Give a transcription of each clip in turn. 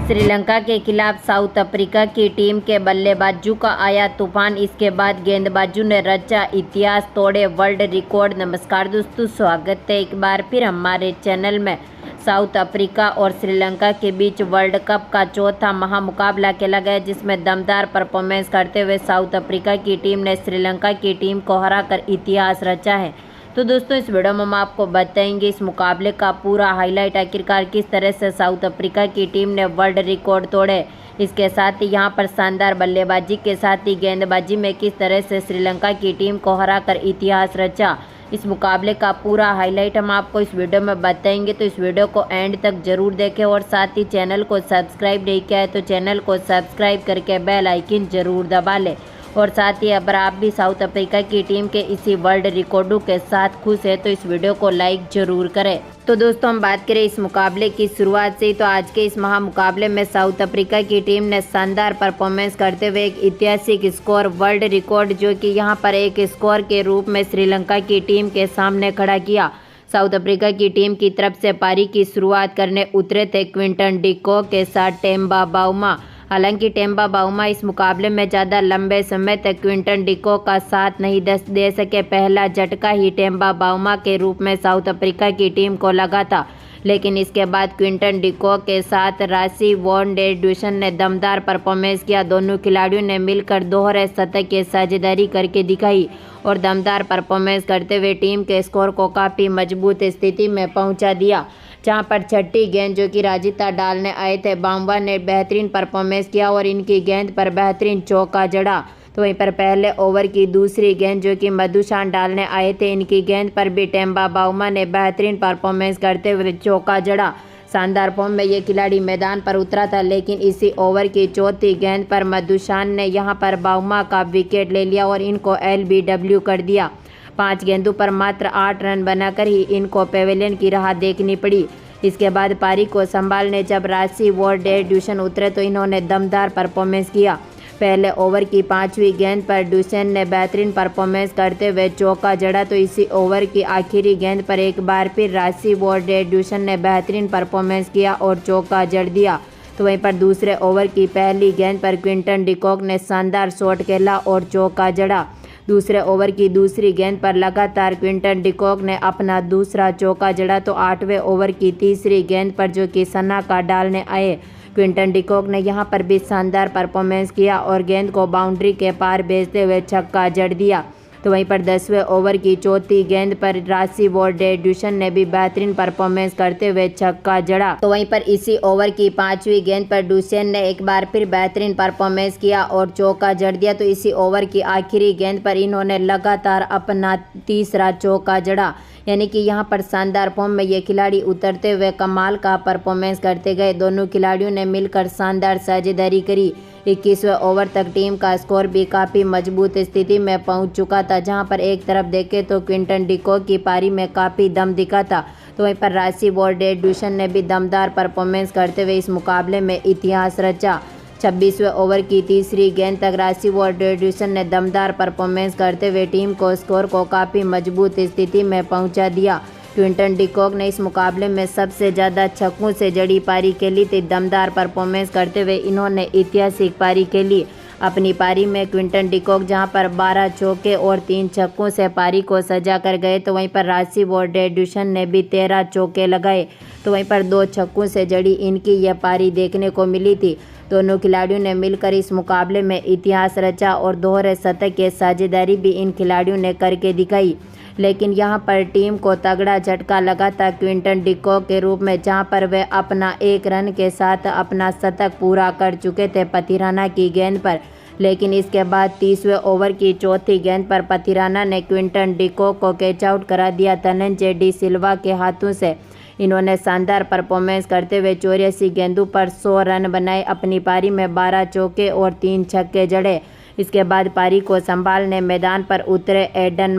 श्रीलंका के खिलाफ south Africa की टीम के बल्लेबाजों का आया तूफान। इसके बाद गेंदबाजों ने रचा इतिहास, तोड़े वर्ल्ड रिकॉर्ड। नमस्कार दोस्तों, स्वागत है एक बार फिर हमारे चैनल में। साउथ अफ्रीका और श्रीलंका के बीच वर्ल्ड कप का चौथा महामुकाबला खेला गया, जिसमें दमदार परफॉर्मेंस करते हुए साउथ अफ्रीका की टीम ने श्रीलंका की टीम को हराकर इतिहास रचा है। तो दोस्तों, इस वीडियो में हम आपको बताएंगे इस मुकाबले का पूरा हाईलाइट, आखिरकार किस तरह से साउथ अफ्रीका की टीम ने वर्ल्ड रिकॉर्ड तोड़े। इसके साथ ही यहाँ पर शानदार बल्लेबाजी के साथ ही गेंदबाजी में किस तरह से श्रीलंका की टीम को हराकर इतिहास रचा। इस मुकाबले का पूरा हाईलाइट हम आपको इस वीडियो में बताएंगे, तो इस वीडियो को एंड तक जरूर देखें और साथ ही चैनल को सब्सक्राइब नहीं किया है तो चैनल को सब्सक्राइब करके बेल आइकन जरूर दबा लें। और साथ ही अगर आप भी साउथ अफ्रीका की टीम के इसी वर्ल्ड रिकॉर्डों के साथ खुश है तो इस वीडियो को लाइक जरूर करें। तो दोस्तों, हम बात करें इस मुकाबले की शुरुआत से, तो आज के इस महामुकाबले में साउथ अफ्रीका की टीम ने शानदार परफॉर्मेंस करते हुए एक ऐतिहासिक स्कोर, वर्ल्ड रिकॉर्ड जो कि यहां पर एक स्कोर के रूप में श्रीलंका की टीम के सामने खड़ा किया। साउथ अफ्रीका की टीम की तरफ से पारी की शुरुआत करने उतरे थे क्विंटन डी कॉक के साथ टेम्बा बाउमा। हालांकि टेम्बा बाउमा इस मुकाबले में ज़्यादा लंबे समय तक क्विंटन डी कॉक का साथ नहीं दे सके। पहला झटका ही टेम्बा बाउमा के रूप में साउथ अफ्रीका की टीम को लगा था, लेकिन इसके बाद क्विंटन डी कॉक के साथ रासी वॉन डे ड्यूसन ने दमदार परफॉर्मेंस किया। दोनों खिलाड़ियों ने मिलकर दोहरे शतक की साझेदारी करके दिखाई और दमदार परफॉर्मेंस करते हुए टीम के स्कोर को काफ़ी मजबूत स्थिति में पहुंचा दिया। जहां पर छठी गेंद जो कि राजिता डालने आए थे, बाउमा ने बेहतरीन परफॉर्मेंस किया और इनकी गेंद पर बेहतरीन चौका जड़ा। तो वहीं पर पहले ओवर की दूसरी गेंद जो कि मधुशान डालने आए थे, इनकी गेंद पर भी टेम्बा बाउमा ने बेहतरीन परफॉर्मेंस करते हुए चौका जड़ा। शानदार फॉर्म में ये खिलाड़ी मैदान पर उतरा था, लेकिन इसी ओवर की चौथी गेंद पर मधुशान ने यहां पर बाउमा का विकेट ले लिया और इनको LBW कर दिया। 5 गेंदों पर मात्र 8 रन बनाकर ही इनको पेविलियन की राह देखनी पड़ी। इसके बाद पारी को संभालने जब रासी वॉन डे ड्यूसन उतरे तो इन्होंने दमदार परफॉर्मेंस किया। पहले ओवर की 5वीं गेंद पर ड्यूसन ने बेहतरीन परफॉर्मेंस करते हुए चौका जड़ा, तो इसी ओवर की आखिरी गेंद पर एक बार फिर रासी वॉन डे ड्यूसन ने बेहतरीन परफॉर्मेंस किया और चौका जड़ दिया। तो वहीं पर दूसरे ओवर की पहली गेंद पर क्विंटन डी कॉक ने शानदार शॉट खेला और चौका जड़ा। दूसरे ओवर की दूसरी गेंद पर लगातार क्विंटन डी कॉक ने अपना दूसरा चौका जड़ा, तो 8वें ओवर की तीसरी गेंद पर जो कि सना का डालने आए, क्विंटन डी कॉक ने यहां पर भी शानदार परफॉर्मेंस किया और गेंद को बाउंड्री के पार भेजते हुए छक्का जड़ दिया। तो वहीं पर 10वें ओवर की चौथी गेंद पर रासी वॉन डे ड्यूसन ने भी बेहतरीन परफॉर्मेंस करते हुए छक्का जड़ा। तो वहीं पर इसी ओवर की 5वीं गेंद पर ड्यूसन ने एक बार फिर बेहतरीन परफॉर्मेंस किया और चौका जड़ दिया। तो इसी ओवर की आखिरी गेंद पर इन्होंने लगातार अपना तीसरा चौका जड़ा। यानी कि यहाँ पर शानदार फॉर्म में ये खिलाड़ी उतरते हुए कमाल का परफॉर्मेंस करते गए। दोनों खिलाड़ियों ने मिलकर शानदार साझेदारी करी। 21वें ओवर तक टीम का स्कोर भी काफ़ी मजबूत स्थिति में पहुंच चुका था, जहां पर एक तरफ देखें तो क्विंटन डी कॉक की पारी में काफ़ी दम दिखा था, तो वहीं पर रासी वॉन डे ड्यूसन ने भी दमदार परफॉर्मेंस करते हुए इस मुकाबले में इतिहास रचा। 26वें ओवर की तीसरी गेंद तक रासी वॉन डे ड्यूसन ने दमदार परफॉर्मेंस करते हुए टीम को स्कोर को काफ़ी मजबूत स्थिति में पहुंचा दिया। क्विंटन डी कॉक ने इस मुकाबले में सबसे ज़्यादा छक्कों से जड़ी पारी खेली थी। दमदार परफॉर्मेंस करते हुए इन्होंने ऐतिहासिक पारी खेली। अपनी पारी में क्विंटन डी कॉक जहां पर 12 चौके और 3 छक्कों से पारी को सजा कर गए, तो वहीं पर रासी वॉन डे ड्यूसन ने भी 13 चौके लगाए, तो वहीं पर 2 छक्कों से जड़ी इनकी यह पारी देखने को मिली थी। दोनों खिलाड़ियों ने मिलकर इस मुकाबले में इतिहास रचा और दोहरे शतक की साझेदारी भी इन खिलाड़ियों ने करके दिखाई। लेकिन यहां पर टीम को तगड़ा झटका लगा था क्विंटन डी कॉक के रूप में, जहां पर वे अपना 1 रन के साथ अपना शतक पूरा कर चुके थे पथिराना की गेंद पर। लेकिन इसके बाद 30वें ओवर की चौथी गेंद पर पथिराना ने क्विंटन डी कॉक को कैच आउट करा दिया धनंजय डी सिल्वा के हाथों से। इन्होंने शानदार परफॉर्मेंस करते हुए 84 गेंदों पर 100 रन बनाए। अपनी पारी में 12 चौके और 3 छक्के जड़े। इसके बाद पारी को संभालने मैदान पर उतरे एडन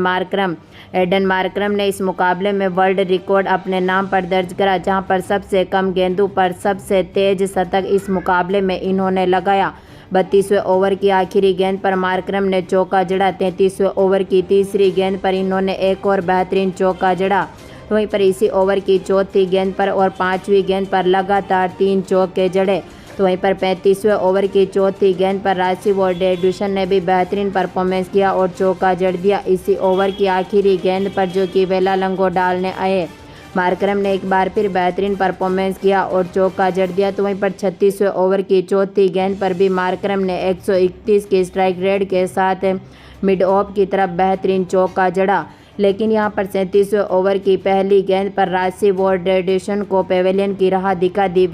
मार्करम ने इस मुकाबले में वर्ल्ड रिकॉर्ड अपने नाम पर दर्ज करा, जहां पर सबसे कम गेंदों पर सबसे तेज शतक इस मुकाबले में इन्होंने लगाया। 32वें ओवर की आखिरी गेंद पर मार्करम ने चौका जड़ा। 33वें ओवर की तीसरी गेंद पर इन्होंने एक और बेहतरीन चौका जड़ा। वहीं पर इसी ओवर की चौथी गेंद पर और 5वीं गेंद पर लगातार 3 चौके जड़े। तो वहीं पर 35वें ओवर की चौथी गेंद पर राशिव और डेविडसन ने भी बेहतरीन परफॉर्मेंस किया और चौका जड़ दिया। इसी ओवर की आखिरी गेंद पर जो कि वेलालंगो डालने आए मार्करम ने एक बार फिर बेहतरीन परफॉर्मेंस किया और चौका जड़ दिया। तो वहीं पर 36वें ओवर की चौथी गेंद पर भी मार्करम ने 131 की स्ट्राइक रेट के साथ मिड ऑफ की तरफ बेहतरीन चौका जड़ा। लेकिन यहां पर 37वें ओवर की पहली गेंद पर राशिव और डेविडसन को पेवेलियन की राह दिखा दी।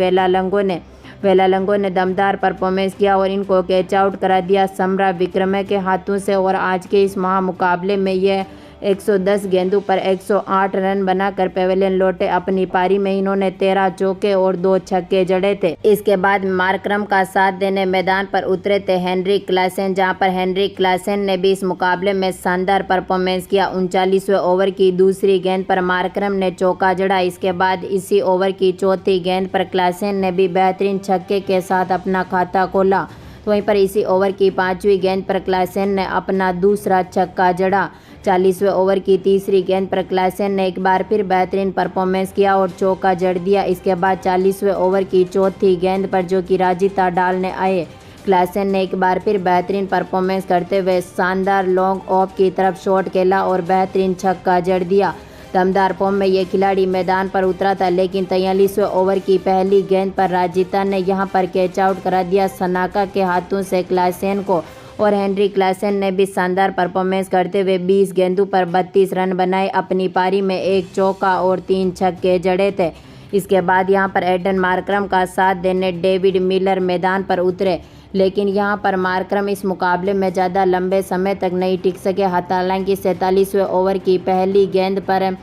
वेलालंगो ने दमदार परफॉर्मेंस किया और इनको कैच आउट करा दिया समरा विक्रमे के हाथों से। और आज के इस महामुकाबले में यह 110 गेंदों पर 108 रन बनाकर पेवेलियन लौटे। अपनी पारी में इन्होंने 13 चौके और 2 छक्के जड़े थे। इसके बाद मार्करम का साथ देने मैदान पर उतरे थे हेनरिक क्लासेन, जहां पर हेनरिक क्लासेन ने भी इस मुकाबले में शानदार परफॉर्मेंस किया। 39वें ओवर की दूसरी गेंद पर मार्करम ने चौका जड़ा। इसके बाद इसी ओवर की चौथी गेंद पर क्लासेन ने भी बेहतरीन छक्के के साथ अपना खाता खोला। तो वहीं पर इसी ओवर की 5वीं गेंद पर क्लासेन ने अपना दूसरा छक्का जड़ा। 40वें ओवर की तीसरी गेंद पर क्लासेन ने एक बार फिर बेहतरीन परफॉर्मेंस किया और चौका जड़ दिया। इसके बाद 40वें ओवर की चौथी गेंद पर जो कि राजिता डालने आए क्लासेन ने एक बार फिर बेहतरीन परफॉर्मेंस करते हुए शानदार लॉन्ग ऑफ की तरफ शॉट खेला और बेहतरीन छक्का जड़ दिया। दमदार फॉर्म में ये खिलाड़ी मैदान पर उतरा था, लेकिन 43वें ओवर की पहली गेंद पर राजिता ने यहां पर कैच आउट करा दिया सनाका के हाथों से क्लासेन को। और हेनरी क्लासेन ने भी शानदार परफॉर्मेंस करते हुए 20 गेंदों पर 32 रन बनाए। अपनी पारी में 1 चौका और 3 छक्के जड़े थे। इसके बाद यहां पर एडन मार्करम का साथ देने डेविड मिलर मैदान पर उतरे, लेकिन यहां पर मार्करम इस मुकाबले में ज़्यादा लंबे समय तक नहीं टिक सके। हालांकि 47वें ओवर की पहली गेंद पर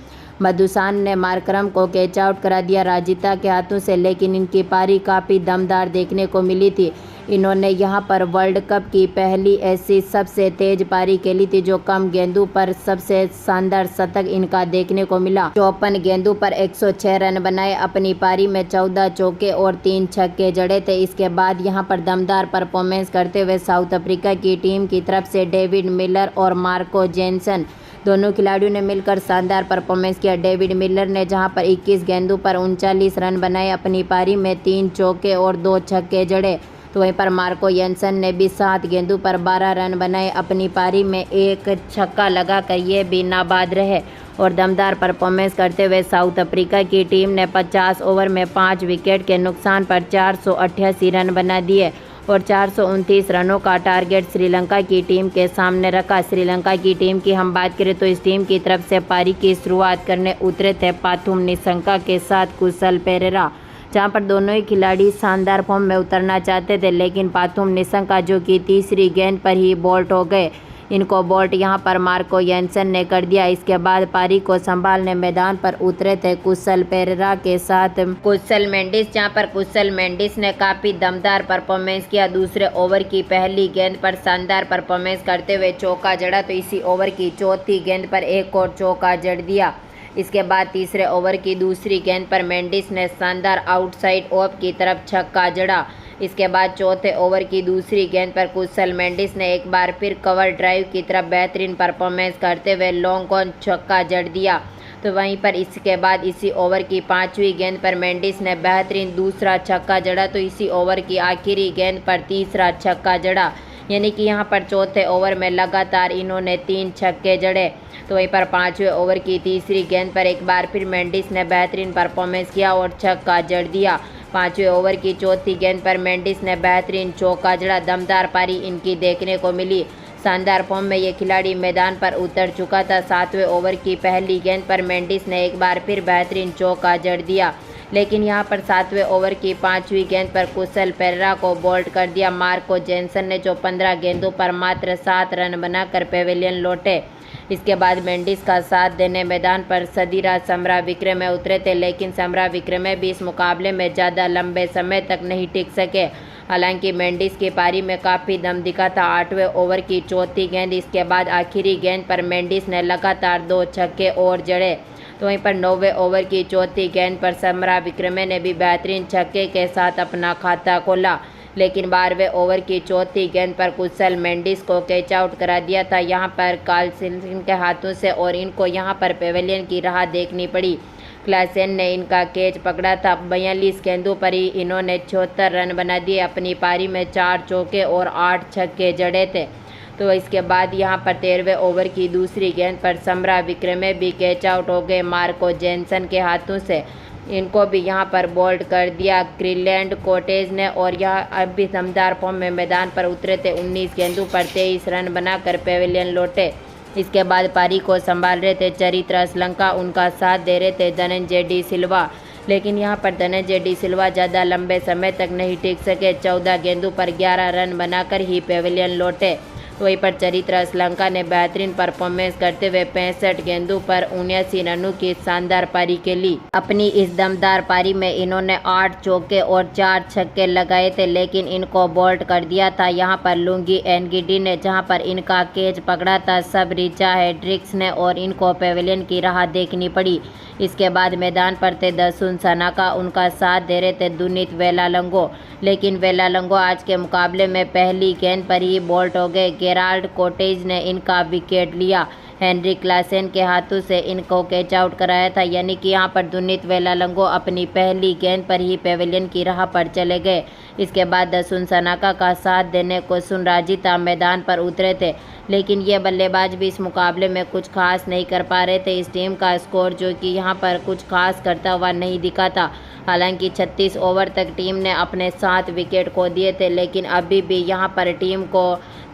मधुसान ने मार्करम को कैच आउट करा दिया राजिता के हाथों से, लेकिन इनकी पारी काफ़ी दमदार देखने को मिली थी। इन्होंने यहां पर वर्ल्ड कप की पहली ऐसी सबसे तेज पारी खेली थी, जो कम गेंदों पर सबसे शानदार शतक इनका देखने को मिला। 54 गेंदों पर 106 रन बनाए। अपनी पारी में 14 चौके और 3 छक्के जड़े थे। इसके बाद यहां पर दमदार परफॉर्मेंस करते हुए साउथ अफ्रीका की टीम की तरफ से डेविड मिलर और मार्को जेनसन दोनों खिलाड़ियों ने मिलकर शानदार परफॉर्मेंस किया। डेविड मिलर ने जहां पर 21 गेंदों पर 39 रन बनाए। अपनी पारी में 3 चौके और 2 छक्के जड़े। तो वहीं पर मार्को जेनसन ने भी 7 गेंदों पर 12 रन बनाए। अपनी पारी में 1 छक्का लगाकर ये भी नाबाद रहे और दमदार परफॉर्मेंस करते हुए साउथ अफ्रीका की टीम ने 50 ओवर में 5 विकेट के नुकसान पर 488 रन बना दिए और 429 रनों का टारगेट श्रीलंका की टीम के सामने रखा। श्रीलंका की टीम की हम बात करें तो इस टीम की तरफ से पारी की शुरुआत करने उतरे थे पाथुम निशंका के साथ कुशल पेरेरा, जहां पर दोनों ही खिलाड़ी शानदार फॉर्म में उतरना चाहते थे, लेकिन पाथुम निशंका जो कि तीसरी गेंद पर ही बोल्ट हो गए। इनको बोल्ट यहां पर मार्को जेनसन ने कर दिया। इसके बाद पारी को संभालने मैदान पर उतरे थे कुशल पेरेरा के साथ कुशल मेंडिस, जहां पर कुशल मेंडिस ने काफ़ी दमदार परफॉर्मेंस किया। दूसरे ओवर की पहली गेंद पर शानदार परफॉर्मेंस करते हुए चौका जड़ा, तो इसी ओवर की चौथी गेंद पर एक और चौका जड़ दिया। इसके बाद तीसरे ओवर की दूसरी गेंद पर मेंडिस ने शानदार आउटसाइड ऑफ की तरफ छक्का जड़ा। इसके बाद चौथे ओवर की दूसरी गेंद पर कुशल मेंडिस ने एक बार फिर कवर ड्राइव की तरफ बेहतरीन परफॉर्मेंस करते हुए लॉन्ग ऑन छक्का जड़ दिया। तो वहीं पर इसके बाद इसी ओवर की 5वीं गेंद पर मेंडिस ने बेहतरीन दूसरा छक्का जड़ा। तो इसी ओवर की आखिरी गेंद पर तीसरा छक्का जड़ा, यानी कि यहां पर चौथे ओवर में लगातार इन्होंने 3 छक्के जड़े। तो वहीं पर 5वें ओवर की तीसरी गेंद पर एक बार फिर मेंडिस ने बेहतरीन परफॉर्मेंस किया और छक्का जड़ दिया। 5वें ओवर की चौथी गेंद पर मेंडिस ने बेहतरीन चौका जड़ा। दमदार पारी इनकी देखने को मिली। शानदार फॉर्म में ये खिलाड़ी मैदान पर उतर चुका था। 7वें ओवर की पहली गेंद पर मेंडिस ने एक बार फिर बेहतरीन चौका जड़ दिया, लेकिन यहां पर 7वें ओवर की 5वीं गेंद पर कुशल पेरेरा को बोल्ट कर दिया। मार्को जेनसन ने जो 15 गेंदों पर मात्र 7 रन बनाकर पेवेलियन लौटे। इसके बाद मेंडिस का साथ देने मैदान पर सदीरा समरा विक्रमे उतरे थे, लेकिन समरा विक्रमे भी इस मुकाबले में ज़्यादा लंबे समय तक नहीं टिक सके। हालांकि मेंडिस की पारी में काफ़ी दम दिखा था। 8वें ओवर की चौथी गेंद, इसके बाद आखिरी गेंद पर मेंडिस ने लगातार 2 छक्के और जड़े। तो वहीं पर 9वें ओवर की चौथी गेंद पर समरा विक्रमे ने भी बेहतरीन छक्के के साथ अपना खाता खोला, लेकिन 12वें ओवर की चौथी गेंद पर कुशल मेंडिस को कैच आउट करा दिया था यहां पर कार्लसन के हाथों से, और इनको यहां पर पेवेलियन की राह देखनी पड़ी। क्लासेन ने इनका कैच पकड़ा था। 42 गेंदों पर ही इन्होंने 76 रन बना दिए। अपनी पारी में 4 चौके और 8 छक्के जड़े थे। तो इसके बाद यहाँ पर 13वें ओवर की दूसरी गेंद पर समरा विक्रमे भी कैच आउट हो गए मार्को जेनसन के हाथों से। इनको भी यहाँ पर बोल्ड कर दिया क्रिलैंड कॉटेज ने, और यह अब भी दमदार फॉर्म में मैदान पर उतरे थे। 19 गेंदों पर 23 रन बनाकर पेविलियन लौटे। इसके बाद पारी को संभाल रहे थे चरित्र असलंका, उनका साथ दे रहे थे धनंजय डी सिल्वा, लेकिन यहाँ पर धनंजय डी सिल्वा ज़्यादा लंबे समय तक नहीं टिक सके। 14 गेंदों पर 11 रन बनाकर ही पेविलियन लौटे। वहीं पर चरित्र असलंका ने बेहतरीन परफॉर्मेंस करते हुए 65 गेंदों पर 79 रनों की शानदार पारी खेली। अपनी इस दमदार पारी में इन्होंने 8 चौके और 4 छक्के लगाए थे, लेकिन इनको बोल्ड कर दिया था यहाँ पर लुंगी एनगिडी ने, जहाँ पर इनका कैच पकड़ा था सब रिचा हेड्रिक्स ने, और इनको पेविलियन की राह देखनी पड़ी। इसके बाद मैदान पर थे दसुन सनाका, उनका साथ दे रहे थे दुनित वेलालंगो, लेकिन वेलालंगो आज के मुकाबले में पहली गेंद पर ही बोल्ड हो गए। गेराल्ड कॉटेज ने इनका विकेट लिया। हेनरी क्लासेन के हाथों से इनको कैच आउट कराया था, यानी कि यहाँ पर दुनित वेलालंगो अपनी पहली गेंद पर ही पेविलियन की राह पर चले गए। इसके बाद दसुन सनाका का साथ देने को सुन राजिता मैदान पर उतरे थे, लेकिन ये बल्लेबाज भी इस मुकाबले में कुछ खास नहीं कर पा रहे थे। इस टीम का स्कोर जो कि यहाँ पर कुछ खास करता हुआ नहीं दिखा था। हालांकि 36 ओवर तक टीम ने अपने 7 विकेट खो दिए थे, लेकिन अभी भी यहाँ पर टीम को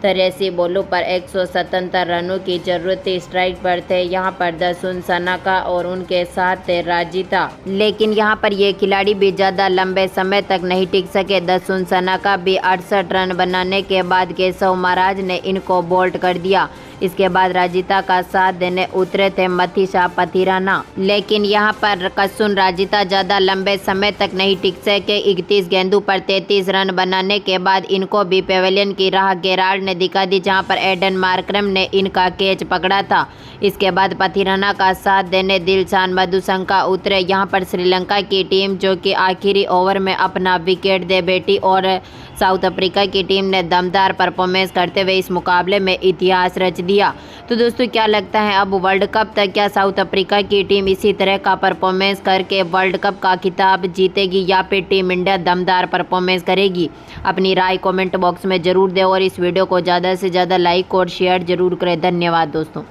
83 बॉलों पर 177 रनों की जरूरत थी। स्ट्राइक पर थे यहाँ पर दसुन सनाका और उनके साथ थे राजिता, लेकिन यहाँ पर ये खिलाड़ी भी ज़्यादा लंबे समय तक नहीं टिक सके। दसुन सनाका भी 68 रन बनाने के बाद केशव महाराज ने इनको बोल्ड कर दिया। इसके बाद राजिता का साथ देने उतरे थे मथीशा पथिराना, लेकिन यहाँ पर कसुन राजिता ज़्यादा लंबे समय तक नहीं टिक सके। 31 गेंदों पर 33 रन बनाने के बाद इनको भी पेविलियन की राह गेराल्ड ने दिखा दी, जहाँ पर एडन मार्करम ने इनका कैच पकड़ा था। इसके बाद पथिराना का साथ देने दिलशान मधुशंका उतरे। यहाँ पर श्रीलंका की टीम जो कि आखिरी ओवर में अपना विकेट दे बैठी, और साउथ अफ्रीका की टीम ने दमदार परफॉर्मेंस करते हुए इस मुकाबले में इतिहास रच दिया। तो दोस्तों क्या लगता है, अब वर्ल्ड कप तक क्या साउथ अफ्रीका की टीम इसी तरह का परफॉर्मेंस करके वर्ल्ड कप का खिताब जीतेगी, या फिर टीम इंडिया दमदार परफॉर्मेंस करेगी? अपनी राय कमेंट बॉक्स में जरूर दें, और इस वीडियो को ज़्यादा से ज़्यादा लाइक और शेयर जरूर करें। धन्यवाद दोस्तों।